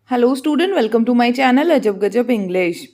Hello student, welcome to my channel Ajab Gajab English.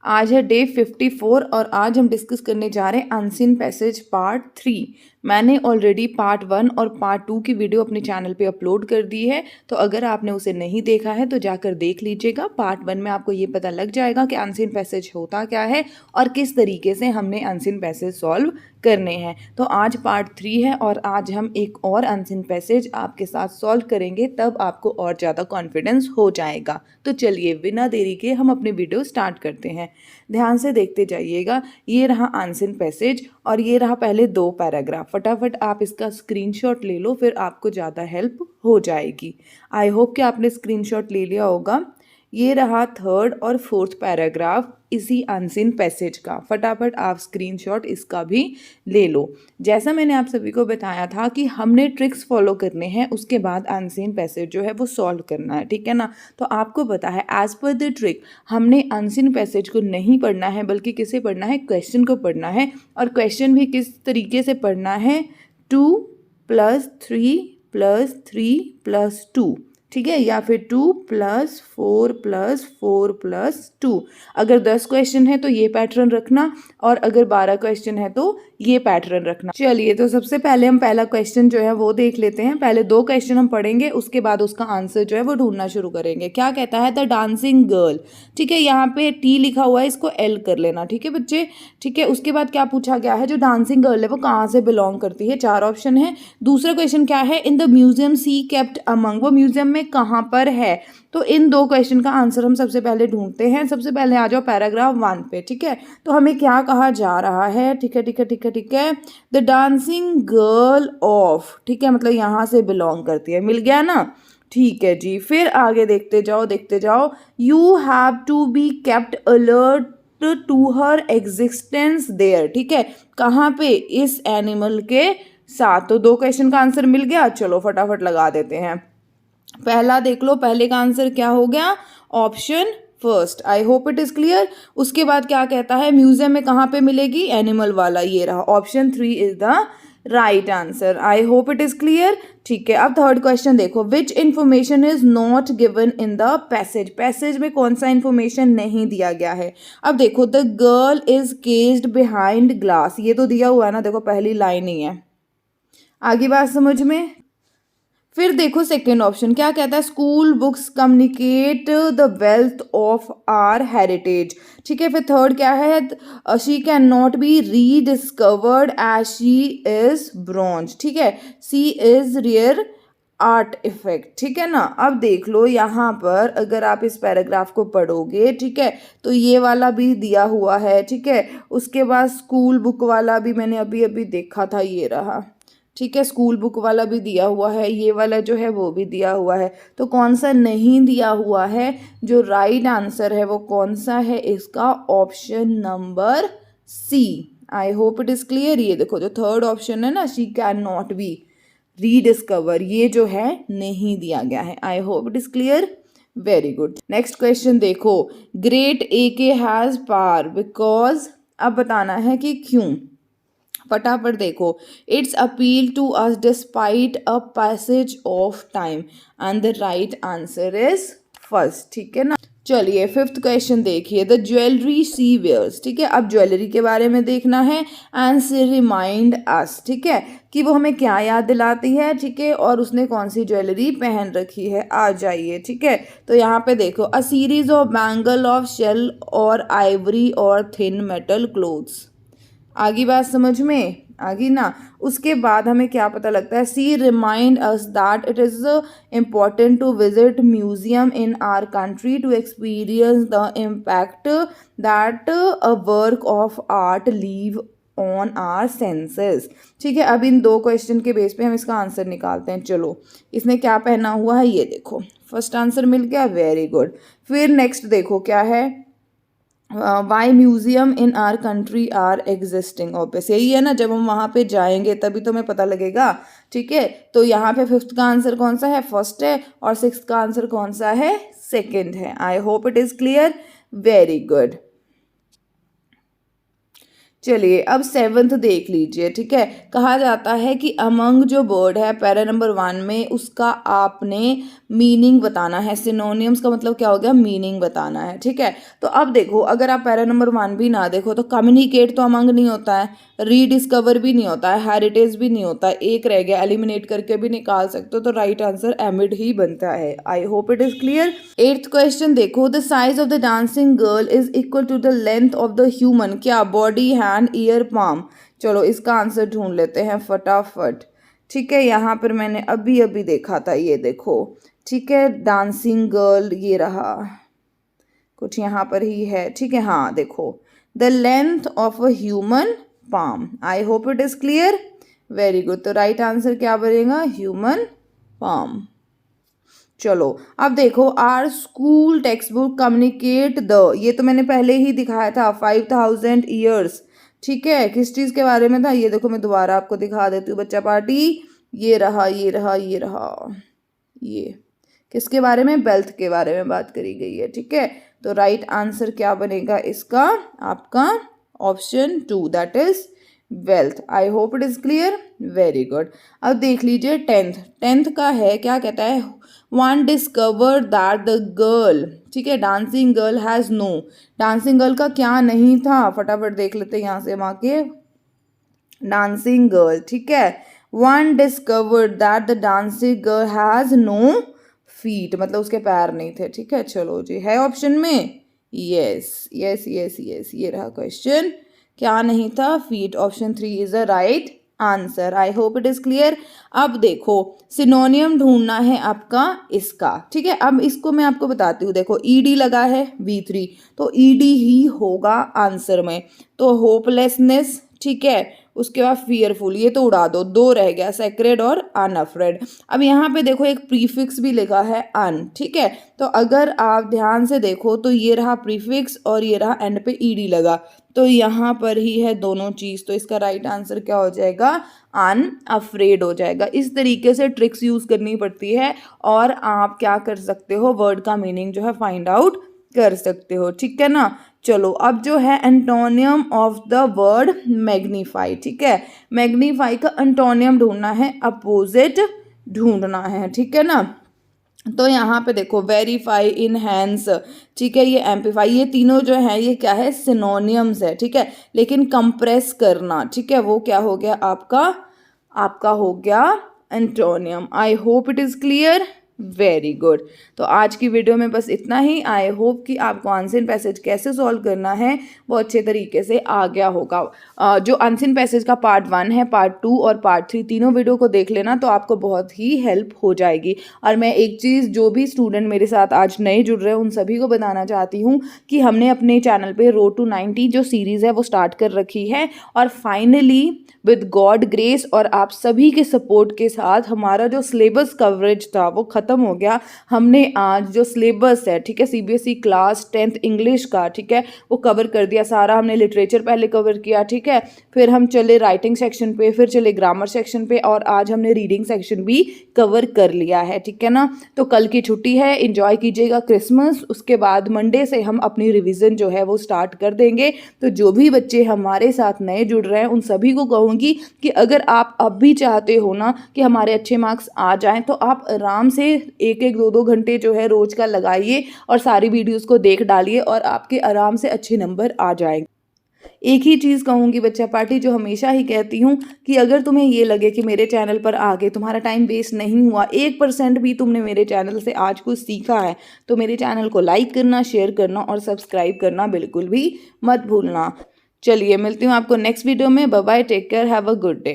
आज है day 54 और आज हम डिस्कस करने जा रहे हैं अनसीन पैसेज पार्ट 3। मैंने ऑलरेडी पार्ट 1 और पार्ट 2 की वीडियो अपने चैनल पे अपलोड कर दी है, तो अगर आपने उसे नहीं देखा है तो जाकर देख लीजिएगा। पार्ट 1 में आपको ये पता लग जाएगा कि अनसीन पैसेज होता क्या है और किस तरीके से हमने अनसीन पैसेज सॉल्व करने हैं। तो आज पार्ट 3 है और आज हम एक और अनसीन पैसेज आपके साथ सॉल्व करेंगे, तब आपको और ज़्यादा कॉन्फिडेंस हो जाएगा। तो चलिए बिना देरी के हम अपनी वीडियो स्टार्ट करते हैं। ध्यान से देखते जाइएगा। ये रहा अनसीन पैसेज और ये रहा पहले 2 पैराग्राफ। फटाफट आप इसका स्क्रीनशॉट ले लो, फिर आपको ज़्यादा हेल्प हो जाएगी। आई होप कि आपने स्क्रीनशॉट ले लिया होगा। ये रहा 3rd और 4th पैराग्राफ इसी अनसीन पैसेज का। फटाफट आप स्क्रीनशॉट इसका भी ले लो। जैसा मैंने आप सभी को बताया था कि हमने ट्रिक्स फॉलो करने हैं, उसके बाद अनसीन पैसेज जो है वो सॉल्व करना है, ठीक है ना। तो आपको पता है एज पर द ट्रिक हमने अनसीन पैसेज को नहीं पढ़ना है, बल्कि किसे पढ़ना है, क्वेश्चन को पढ़ना है। और क्वेश्चन भी किस तरीके से पढ़ना है, 2 + 3 + 3 + 2, ठीक है, या फिर 2 + 4 + 4 + 2। अगर 10 क्वेश्चन है तो ये पैटर्न रखना, और अगर 12 क्वेश्चन है तो ये पैटर्न रखना। चलिए, तो सबसे पहले हम पहला क्वेश्चन जो है वो देख लेते हैं। पहले 2 क्वेश्चन हम पढ़ेंगे, उसके बाद उसका आंसर जो है वो ढूंढना शुरू करेंगे। क्या कहता है, द डांसिंग गर्ल, ठीक है, यहाँ पे टी लिखा हुआ है, इसको एल कर लेना, ठीक है बच्चे। ठीक है, उसके बाद क्या पूछा गया है, जो डांसिंग गर्ल है वो कहाँ से बिलोंग करती है, 4 ऑप्शन है। दूसरा क्वेश्चन क्या है, in the museum see kept among, वो म्यूजियम में कहाँ पर है। तो इन 2 क्वेश्चन का आंसर हम सबसे पहले ढूंढते हैं। सबसे पहले आ जाओ पैराग्राफ 1 पे, ठीक है। तो हमें क्या कहा जा रहा है, ठीक है ठीक है ठीक है ठीक है, द डांसिंग गर्ल ऑफ, ठीक है, मतलब यहाँ से बिलोंग करती है। मिल गया ना, ठीक है जी। फिर आगे देखते जाओ देखते जाओ। You have to be kept alert to her existence there, ठीक है, कहाँ पे, इस एनिमल के साथ। तो 2 क्वेश्चन का आंसर मिल गया। चलो फटाफट लगा देते हैं। पहला देख लो, पहले का आंसर क्या हो गया, option first. I hope it is clear. उसके बाद क्या कहता है, म्यूजियम में कहाँ पे मिलेगी, एनिमल वाला, ये रहा option 3 is the right answer. I hope it is clear. ठीक है, अब 3rd क्वेश्चन देखो, which information is not given in the passage, passage में कौन सा इंफॉर्मेशन नहीं दिया गया है। अब देखो, the girl is caged behind glass, ये तो दिया हुआ है ना, देखो पहली लाइन ही है। आगे बात समझ में। फिर देखो सेकेंड ऑप्शन क्या कहता है, school books communicate the wealth of our heritage, ठीक है। फिर 3rd क्या है, she can not be rediscovered as she is bronze, ठीक है, she is rare artifact, ठीक है ना। अब देख लो यहाँ पर, अगर आप इस पैराग्राफ को पढ़ोगे, ठीक है, तो ये वाला भी दिया हुआ है, ठीक है। उसके बाद स्कूल बुक वाला भी मैंने अभी अभी देखा था, ये रहा, ठीक है, स्कूल बुक वाला भी दिया हुआ है, ये वाला जो है वो भी दिया हुआ है। तो कौन सा नहीं दिया हुआ है, जो राइट आंसर है वो कौन सा है, इसका option number C. I hope it is clear. ये देखो जो 3rd ऑप्शन है ना, she can not be rediscover, ये जो है नहीं दिया गया है। I hope it is clear, very good. Next question देखो, great A K has power because, अब बताना है कि क्यों। फटाफट देखो, its appeal to us despite a passage of time, and the right answer is first, ठीक है ना। चलिए 5th क्वेश्चन देखिए, द ज्वेलरी सी वेयर्स, ठीक है, अब ज्वेलरी के बारे में देखना है। एंड सी रिमाइंड अस, ठीक है, कि वो हमें क्या याद दिलाती है, ठीक है, और उसने कौन सी ज्वेलरी पहन रखी है। आ जाइए, ठीक है। तो यहाँ पे देखो, a series of bangle of shell और आइवरी और थिन मेटल क्लोथ्स। आगे बात समझ में आगी ना। उसके बाद हमें क्या पता लगता है, C remind us that it is important to visit museum in our country to experience the impact that a work of art leave on our senses, ठीक है। अब इन 2 क्वेश्चन के बेस पे हम इसका आंसर निकालते हैं। चलो, इसने क्या पहना हुआ है, ये देखो, फर्स्ट आंसर मिल गया, वेरी गुड। फिर नेक्स्ट देखो क्या है, why museum in our country are existing, obvious यही है ना, जब हम वहाँ पे जाएंगे तभी तो हमें पता लगेगा, ठीक है। तो यहाँ पे 5th का आंसर कौन सा है, फर्स्ट है, और 6th का आंसर कौन सा है, सेकंड है। I hope it is clear, very good. चलिए अब 7th देख लीजिए, ठीक है। कहा जाता है कि अमंग जो वर्ड है पैरा नंबर 1 में उसका आपने मीनिंग बताना है। सिनोनियम्स का मतलब क्या हो गया, मीनिंग बताना है, ठीक है। तो अब देखो अगर आप पैरा नंबर 1 भी ना देखो तो कम्युनिकेट तो अमंग नहीं होता है, रीडिस्कवर भी नहीं होता है, हेरिटेज भी नहीं होता है, एक रह गया, एलिमिनेट करके भी निकाल सकते हो, तो राइट आंसर एमिड ही बनता है। I hope it is clear. 8th question देखो, the size of the dancing girl is equal to the length of the human, क्या बॉडी, हैंड, ईयर, पाम। चलो इसका आंसर ढूंढ लेते हैं फटाफट, ठीक है। यहाँ पर मैंने अभी अभी देखा था, ये देखो, ठीक है, डांसिंग गर्ल ये रहा, कुछ यहाँ पर ही है, ठीक है। हाँ देखो, the length of a human palm. I hope it is clear, very good. तो राइट आंसर क्या बनेगा, ह्यूमन पाम। चलो अब देखो, our school text book communicate the, ये तो मैंने पहले ही दिखाया था, 5000 ईयर्स, ठीक है। किस चीज़ के बारे में था, ये देखो मैं दोबारा आपको दिखा देती हूँ बच्चा पार्टी, ये रहा ये रहा ये रहा, ये किसके बारे में, वेल्थ के बारे में बात करी गई है, ठीक है। तो राइट आंसर क्या बनेगा इसका, आपका option 2, that is wealth. I hope it is clear, very good. अब देख लीजिए 10th का है, क्या कहता है, one discover that the girl, ठीक है, dancing girl has no, dancing girl का क्या नहीं था, फटाफट देख लेते हैं यहाँ से हम आके, डांसिंग गर्ल, ठीक है। One discovered that the dancing girl has no feet, मतलब उसके पैर नहीं थे, ठीक है। चलो जी, है ऑप्शन में, यस यस यस यस, ये रहा क्वेश्चन, क्या नहीं था, feet. Option 3 is the right answer. I hope it is clear. अब देखो सिनोनियम ढूंढना है आपका इसका, ठीक है। अब इसको मैं आपको बताती हूँ, देखो ईडी लगा है V3, तो ईडी ही होगा आंसर में, तो होपलेसनेस, ठीक है, उसके बाद फियरफुल, ये तो उड़ा दो, 2 रह गया, सेक्रेड और अनअफ्रेड। अब यहाँ पे देखो एक प्रीफिक्स भी लिखा है अन, ठीक है। तो अगर आप ध्यान से देखो तो ये रहा प्रीफिक्स और ये रहा एंड पे ईडी लगा, तो यहाँ पर ही है दोनों चीज़, तो इसका राइट आंसर क्या हो जाएगा, अनअफ्रेड हो जाएगा। इस तरीके से ट्रिक्स यूज़ करनी पड़ती है और आप क्या कर सकते हो, वर्ड का मीनिंग जो है फाइंड आउट कर सकते हो, ठीक है ना। चलो अब जो है antonym of the word magnify, ठीक है, मैग्नीफाई का एंटोनियम ढूंढना है, अपोजिट ढूंढना है, ठीक है ना। तो यहाँ पे देखो वेरीफाई, इनहेंस, ठीक है, ये एम्पलीफाई, ये तीनों जो है ये क्या है, सिनोनियम्स है, ठीक है। लेकिन कंप्रेस करना, ठीक है, वो क्या हो गया आपका हो गया antonym. I hope it is clear, very good. तो आज की वीडियो में बस इतना ही। आई होप कि आपको अनसीन पैसेज कैसे सॉल्व करना है वो अच्छे तरीके से आ गया होगा। जो अनसीन पैसेज का पार्ट 1 है, पार्ट 2 और पार्ट 3 तीनों वीडियो को देख लेना, तो आपको बहुत ही हेल्प हो जाएगी। और मैं एक चीज़, जो भी स्टूडेंट मेरे साथ आज नए जुड़ रहे हैं उन सभी को बताना चाहती हूँ कि हमने अपने चैनल पे रोड टू 90 जो सीरीज़ है वो स्टार्ट कर रखी है, और फाइनली विद गॉड ग्रेस और आप सभी के सपोर्ट के साथ हमारा जो सिलेबस कवरेज था वो ख़त्म हो गया। हमने आज जो सिलेबस है, ठीक है, CBSE क्लास 10th इंग्लिश का, ठीक है, वो कवर कर दिया सारा। हमने लिटरेचर पहले कवर किया, ठीक है, फिर हम चले राइटिंग सेक्शन पे, फिर चले ग्रामर सेक्शन पे, और आज हमने रीडिंग सेक्शन भी कवर कर लिया है, ठीक है ना। तो कल की छुट्टी है, इंजॉय कीजिएगा क्रिसमस, उसके बाद मंडे से हम अपनी रिविज़न जो है वो स्टार्ट कर देंगे। तो जो भी बच्चे हमारे साथ नए जुड़ रहे हैं उन सभी को कहूँगी कि अगर आप अब भी चाहते हो ना कि हमारे अच्छे मार्क्स आ जाएं, तो आप आराम से 1-1, 2-2 घंटे जो है रोज का लगाइए और सारी वीडियोस को देख डालिए और आपके आराम से अच्छे नंबर आ जाएंगे। एक ही चीज़ कहूँगी बच्चा पार्टी, जो हमेशा ही कहती हूँ कि अगर तुम्हें ये लगे कि मेरे चैनल पर आगे तुम्हारा टाइम वेस्ट नहीं हुआ, 1% भी तुमने मेरे चैनल से आज कुछ सीखा है, तो मेरे चैनल को लाइक करना, शेयर करना और सब्सक्राइब करना बिल्कुल भी मत भूलना। चलिए मिलती हूँ आपको नेक्स्ट वीडियो में। Bye bye, take care, have a good day.